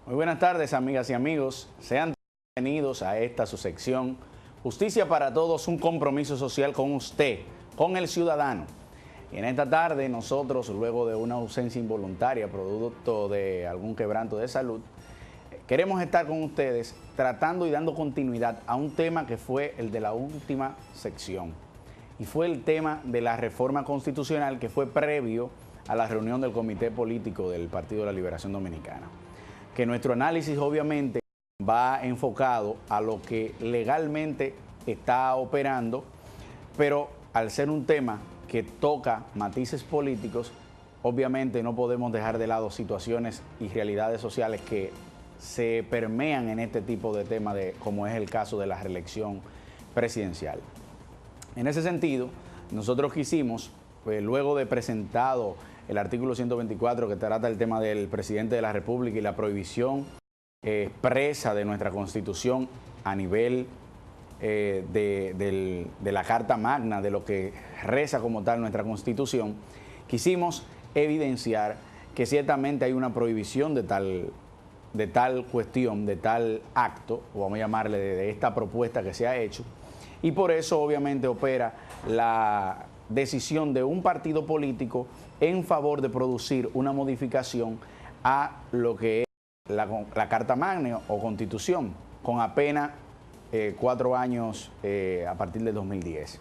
Muy buenas tardes, amigas y amigos. Sean bienvenidos a esta su sección Justicia para Todos, un compromiso social con usted, con el ciudadano. Y en esta tarde nosotros, luego de una ausencia involuntaria producto de algún quebranto de salud, queremos estar con ustedes tratando y dando continuidad a un tema que fue el de la última sección. Y fue el tema de la reforma constitucional que fue previo a la reunión del Comité Político del Partido de la Liberación Dominicana. Que nuestro análisis obviamente va enfocado a lo que legalmente está operando, pero al ser un tema que toca matices políticos, obviamente no podemos dejar de lado situaciones y realidades sociales que se permean en este tipo de temas, como es el caso de la reelección presidencial. En ese sentido, nosotros quisimos, pues, luego de presentado el artículo 124 que trata el tema del presidente de la República y la prohibición expresa de nuestra Constitución a nivel de la Carta Magna, de lo que reza como tal nuestra Constitución, quisimos evidenciar que ciertamente hay una prohibición de tal cuestión, de tal acto, o vamos a llamarle de esta propuesta que se ha hecho, y por eso obviamente opera la decisión de un partido político en favor de producir una modificación a lo que es la Carta Magna o Constitución, con apenas 4 años a partir del 2010.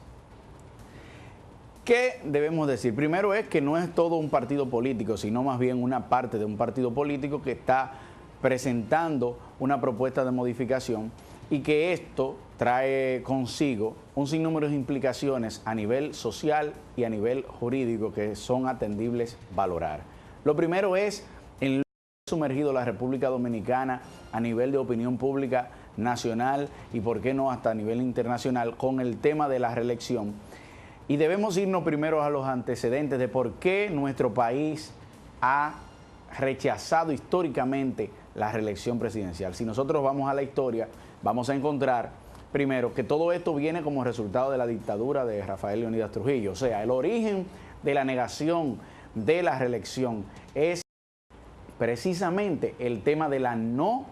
¿Qué debemos decir? Primero es que no es todo un partido político, sino más bien una parte de un partido político que está presentando una propuesta de modificación y que esto trae consigo un sinnúmero de implicaciones a nivel social y a nivel jurídico que son atendibles valorar. Lo primero es en lo que ha sumergido la República Dominicana a nivel de opinión pública nacional y por qué no hasta a nivel internacional con el tema de la reelección. Y debemos irnos primero a los antecedentes de por qué nuestro país ha rechazado históricamente la reelección presidencial. Si nosotros vamos a la historia, vamos a encontrar primero que todo esto viene como resultado de la dictadura de Rafael Leónidas Trujillo. O sea, el origen de la negación de la reelección es precisamente el tema de la no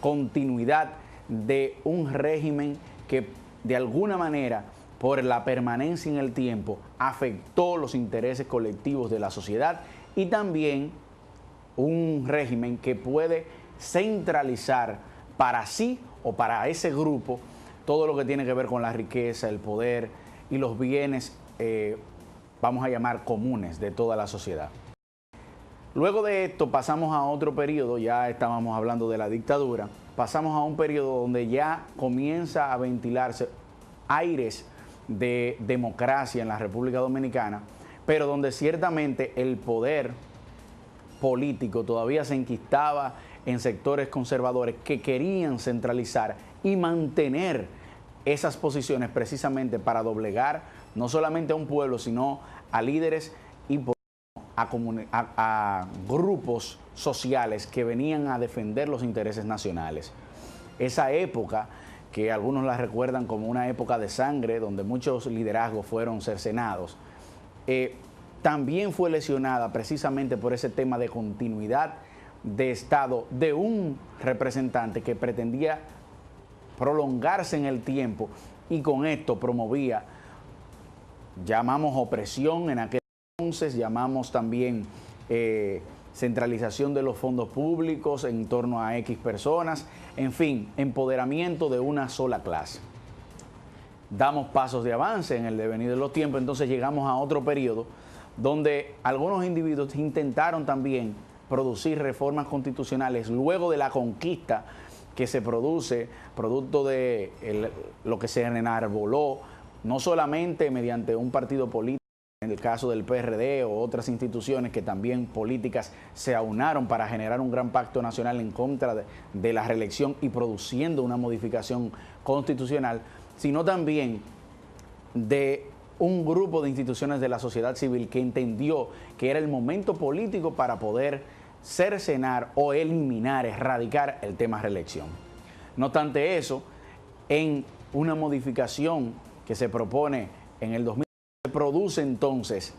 continuidad de un régimen que de alguna manera, por la permanencia en el tiempo, afectó los intereses colectivos de la sociedad y también un régimen que puede centralizar para sí o para ese grupo todo lo que tiene que ver con la riqueza, el poder y los bienes, vamos a llamar comunes de toda la sociedad. Luego de esto pasamos a otro periodo, ya estábamos hablando de la dictadura, pasamos a un periodo donde ya comienza a ventilarse aires de democracia en la República Dominicana, pero donde ciertamente el poder político todavía se enquistaba en sectores conservadores que querían centralizar y mantener esas posiciones precisamente para doblegar no solamente a un pueblo, sino a líderes y a grupos sociales que venían a defender los intereses nacionales. Esa época, que algunos la recuerdan como una época de sangre, donde muchos liderazgos fueron cercenados, también fue lesionada precisamente por ese tema de continuidad de Estado de un representante que pretendía prolongarse en el tiempo y con esto promovía, llamamos opresión en aquel entonces, llamamos también centralización de los fondos públicos en torno a X personas, en fin, empoderamiento de una sola clase. Damos pasos de avance en el devenir de los tiempos, entonces llegamos a otro periodo donde algunos individuos intentaron también producir reformas constitucionales luego de la conquista que se produce, producto de lo que se enarboló, no solamente mediante un partido político, en el caso del PRD o otras instituciones que también políticas se aunaron para generar un gran pacto nacional en contra de la reelección y produciendo una modificación constitucional, sino también de un grupo de instituciones de la sociedad civil que entendió que era el momento político para poder cercenar o eliminar, erradicar el tema reelección. No obstante eso, en una modificación que se propone en el 2000, se produce entonces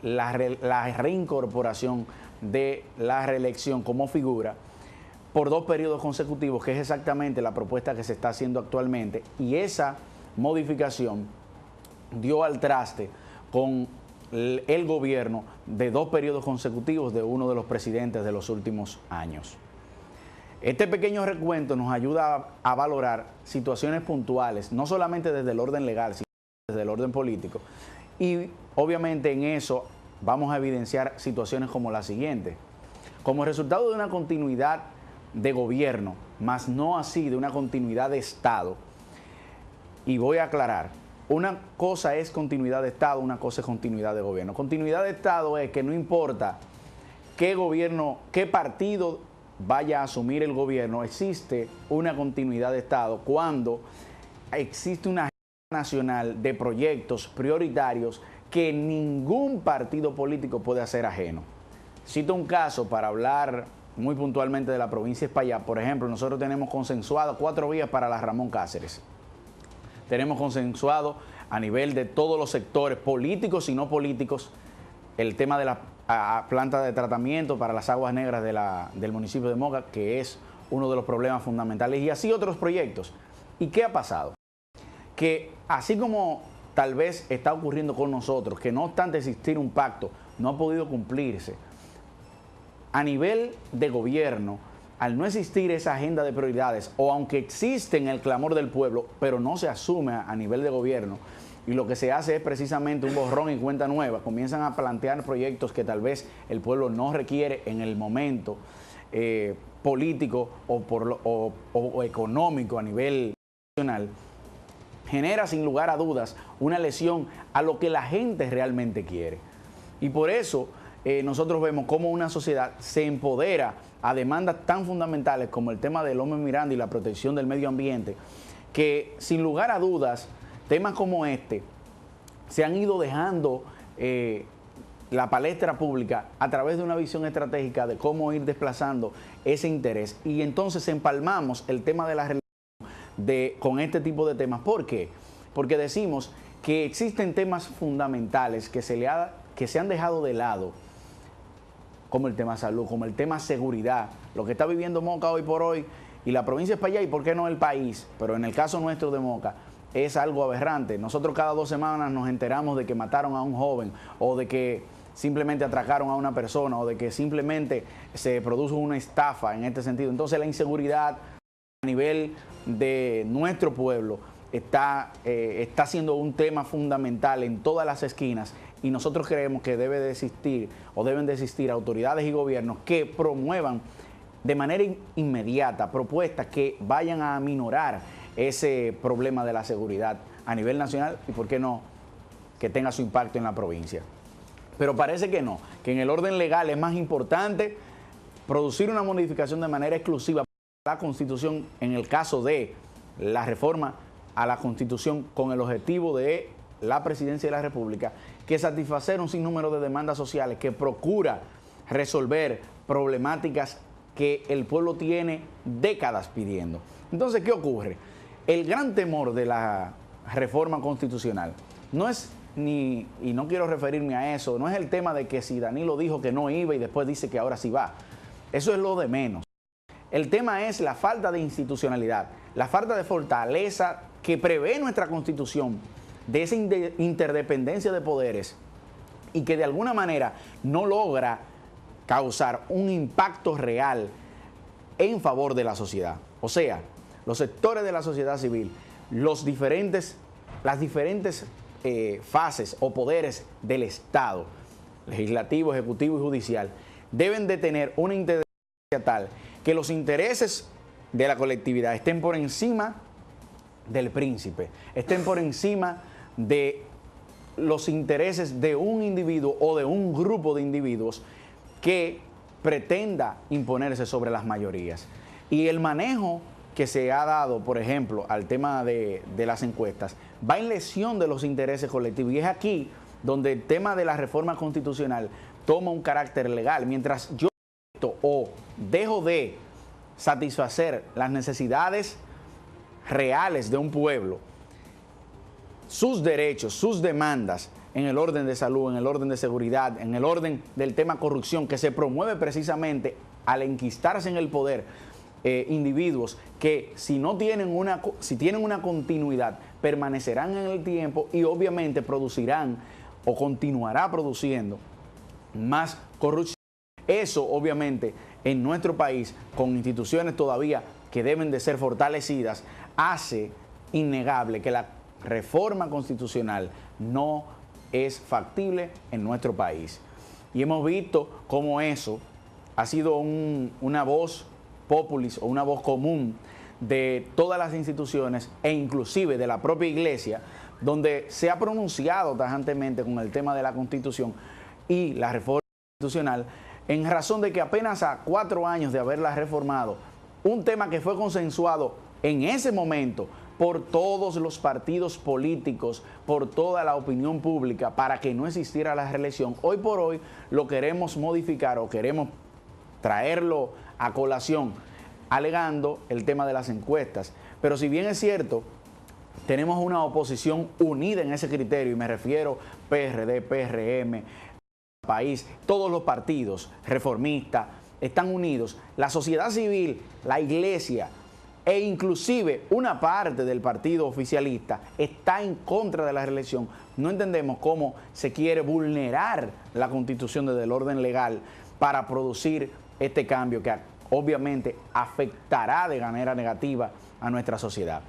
la reincorporación de la reelección como figura por 2 periodos consecutivos, que es exactamente la propuesta que se está haciendo actualmente, y esa modificación dio al traste con el gobierno de 2 periodos consecutivos de uno de los presidentes de los últimos años. Este pequeño recuento nos ayuda a valorar situaciones puntuales, no solamente desde el orden legal, sino desde el orden político. Y obviamente en eso vamos a evidenciar situaciones como la siguiente. Como resultado de una continuidad de gobierno, más no así de una continuidad de Estado, y voy a aclarar, una cosa es continuidad de Estado, una cosa es continuidad de gobierno. Continuidad de Estado es que no importa qué gobierno, qué partido vaya a asumir el gobierno, existe una continuidad de Estado cuando existe una agenda nacional de proyectos prioritarios que ningún partido político puede hacer ajeno. Cito un caso para hablar muy puntualmente de la provincia de Espaillat. Por ejemplo, nosotros tenemos consensuado 4 vías para la Ramón Cáceres. Tenemos consensuado a nivel de todos los sectores políticos y no políticos el tema de la planta de tratamiento para las aguas negras del municipio de Moca, que es uno de los problemas fundamentales, y así otros proyectos. ¿Y qué ha pasado? Que así como tal vez está ocurriendo con nosotros, que no obstante existir un pacto, no ha podido cumplirse, a nivel de gobierno, al no existir esa agenda de prioridades, o aunque existe en el clamor del pueblo, pero no se asume a nivel de gobierno, y lo que se hace es precisamente un borrón y cuenta nueva, comienzan a plantear proyectos que tal vez el pueblo no requiere en el momento político o económico a nivel nacional, genera sin lugar a dudas una lesión a lo que la gente realmente quiere. Y por eso nosotros vemos cómo una sociedad se empodera a demandas tan fundamentales como el tema del hombre mirando y la protección del medio ambiente, que sin lugar a dudas temas como este se han ido dejando la palestra pública a través de una visión estratégica de cómo ir desplazando ese interés. Y entonces empalmamos el tema de la religión con este tipo de temas. ¿Por qué? Porque decimos que existen temas fundamentales que se han dejado de lado, como el tema salud, como el tema seguridad, lo que está viviendo Moca hoy por hoy, y la provincia de Espaillat, y por qué no el país, pero en el caso nuestro de Moca, es algo aberrante. Nosotros cada 2 semanas nos enteramos de que mataron a un joven, o de que simplemente atracaron a una persona, o de que simplemente se produjo una estafa en este sentido. Entonces la inseguridad a nivel de nuestro pueblo está siendo un tema fundamental en todas las esquinas, y nosotros creemos que deben de existir autoridades y gobiernos que promuevan de manera inmediata propuestas que vayan a aminorar ese problema de la seguridad a nivel nacional y, ¿por qué no?, que tenga su impacto en la provincia. Pero parece que no, que en el orden legal es más importante producir una modificación de manera exclusiva a la Constitución en el caso de la reforma a la Constitución con el objetivo de la Presidencia de la República, que satisfacer un sinnúmero de demandas sociales que procura resolver problemáticas que el pueblo tiene décadas pidiendo. Entonces, ¿qué ocurre? El gran temor de la reforma constitucional no es y no quiero referirme a eso, no es el tema de que si Danilo dijo que no iba y después dice que ahora sí va. Eso es lo de menos. El tema es la falta de institucionalidad, la falta de fortaleza que prevé nuestra Constitución, de esa interdependencia de poderes, y que de alguna manera no logra causar un impacto real en favor de la sociedad. O sea, los sectores de la sociedad civil, las diferentes fases o poderes del Estado, legislativo, ejecutivo y judicial, deben de tener una interdependencia tal que los intereses de la colectividad estén por encima del príncipe, estén por encima de los intereses de un individuo o de un grupo de individuos que pretenda imponerse sobre las mayorías. Y el manejo que se ha dado, por ejemplo, al tema de las encuestas, va en lesión de los intereses colectivos. Y es aquí donde el tema de la reforma constitucional toma un carácter legal. Mientras yo o dejo de satisfacer las necesidades reales de un pueblo, sus derechos, sus demandas, en el orden de salud, en el orden de seguridad, en el orden del tema corrupción, que se promueve precisamente al enquistarse en el poder individuos que si tienen una continuidad, permanecerán en el tiempo y obviamente producirán o continuará produciendo más corrupción. Eso obviamente en nuestro país, con instituciones todavía que deben de ser fortalecidas, hace innegable que la reforma constitucional no es factible en nuestro país. Y hemos visto cómo eso ha sido una voz populis o una voz común de todas las instituciones e inclusive de la propia iglesia, donde se ha pronunciado tajantemente con el tema de la Constitución y la reforma constitucional, en razón de que apenas a 4 años de haberla reformado, un tema que fue consensuado en ese momento por todos los partidos políticos, por toda la opinión pública, para que no existiera la reelección, hoy por hoy lo queremos modificar o queremos traerlo a colación, alegando el tema de las encuestas. Pero si bien es cierto, tenemos una oposición unida en ese criterio, y me refiero PRD, PRM, país, todos los partidos reformistas están unidos, la sociedad civil, la iglesia e inclusive una parte del partido oficialista está en contra de la reelección. No entendemos cómo se quiere vulnerar la Constitución desde el orden legal para producir este cambio que obviamente afectará de manera negativa a nuestra sociedad.